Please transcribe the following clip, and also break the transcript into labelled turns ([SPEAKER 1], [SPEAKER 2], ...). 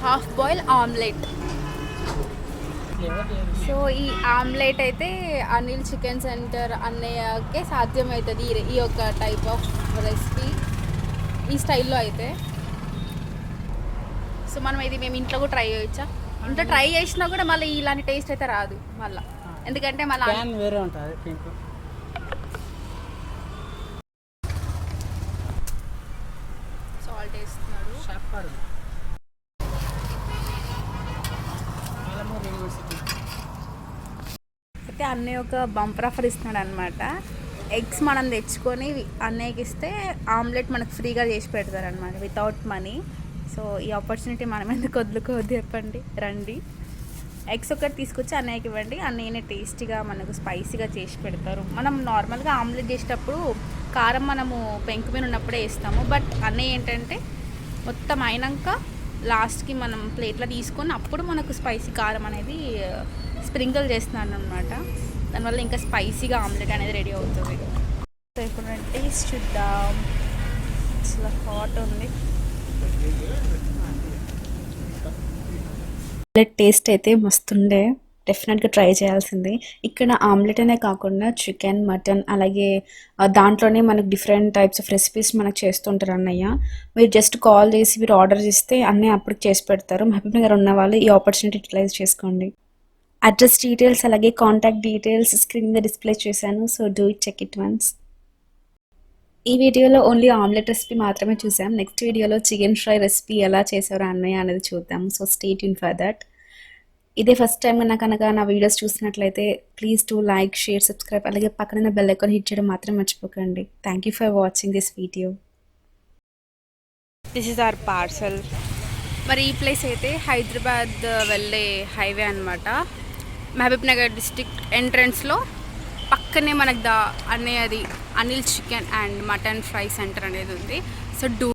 [SPEAKER 1] Half boil omelette. So ఈ omelette అయితే Anil chicken centre అన్నయ్యకే సాధ్యమవుతుంది ఈ యొక్క టైప్ ఆఫ్ రెసిపీ ఈ స్టైల్లో అయితే. సో మనం ఇది మేము ఇంట్లో కూడా ట్రై చేయొచ్చా? ఇంట్లో ట్రై చేసినా కూడా మళ్ళీ ఇలాంటి టేస్ట్ అయితే రాదు మళ్ళీ, ఎందుకంటే మళ్ళీ
[SPEAKER 2] వేరే ఉంటుంది పింక్.
[SPEAKER 1] సాల్ట్ వేస్తున్నాడు. అయితే అన్నయ్య ఒక బంపర్ ఆఫర్ ఇస్తున్నాడు అనమాట. ఎగ్స్ మనం తెచ్చుకొని అన్నయ్యకి ఇస్తే ఆమ్లెట్ మనకు ఫ్రీగా చేసి పెడతారు అనమాట, వితౌట్ మనీ. సో ఈ ఆపర్చునిటీ మనం ఎందుకు వదులుకోవద్దు చెప్పండి, రండి. ఎగ్స్ ఒకటి తీసుకొచ్చి అన్నయ్యకి ఇవ్వండి, అన్నయ్యనే టేస్టీగా మనకు స్పైసీగా చేసి పెడతారు. మనం నార్మల్గా ఆమ్లెట్ చేసేటప్పుడు కారం మనము పెంకు మీద ఉన్నప్పుడే వేస్తాము, బట్ అన్నయ్య ఏంటంటే మొత్తం అయినాక లాస్ట్కి మనం ప్లేట్లో తీసుకొని అప్పుడు మనకు స్పైసీ కారం అనేది స్ప్రింకిల్ చేస్తున్నాను అనమాట. దానివల్ల ఇంకా స్పైసీగా ఆమ్లెట్ అనేది రెడీ అవుతుంది. సో ఇప్పుడు టేస్ట్ చూద్దాం. అసలు హాట్ ఉంది. ఆమ్లెట్ టేస్ట్ అయితే మస్తుండే, డెఫినెట్గా ట్రై చేయాల్సింది. ఇక్కడ ఆమ్లెట్ అనే కాకుండా చికెన్, మటన్, అలాగే దాంట్లోనే మనకు డిఫరెంట్ టైప్స్ ఆఫ్ రెసిపీస్ మనకు చేస్తుంటారు అన్నయ్య. మీరు జస్ట్ కాల్ చేసి మీరు ఆర్డర్ చేస్తే అన్నయ్య అప్పటికి చేసి పెడతారు. మహబూబ్ నగర్ ఉన్న వాళ్ళు ఈ ఆపర్చునిటీ యూటిలైజ్ చేసుకోండి. అడ్రస్ డీటెయిల్స్ అలాగే కాంటాక్ట్ డీటెయిల్స్ స్క్రీన్ మీద డిస్ప్లే చేశాను. So do it, check it once. ఈ వీడియోలో ఓన్లీ ఆమ్లెట్ రెసిపీ మాత్రమే చూసాం. నెక్స్ట్ వీడియోలో చికెన్ ఫ్రై రెసిపీ ఎలా చేసారో అన్నయ్య అనేది చూద్దాం. So stay tune for that. ఇదే ఫస్ట్ టైం కనుక నా వీడియోస్ చూసినట్లయితే please to like, share, subscribe, అలాగే పక్కన బెల్ ఐకాన్ హిట్ చేయడం మాత్రం మర్చిపోకండి. Thank you for watching this video. This is our parcel. మరి ఈ ప్లేస్ అయితే హైదరాబాద్ వెళ్ళే హైవే అనమాట. మహబూబ్ నగర్ డిస్ట్రిక్ట్ ఎంట్రన్స్లో పక్కనే మనకు అన్నయ్యది Anil chicken and mutton fry centre అనేది ఉంది. So do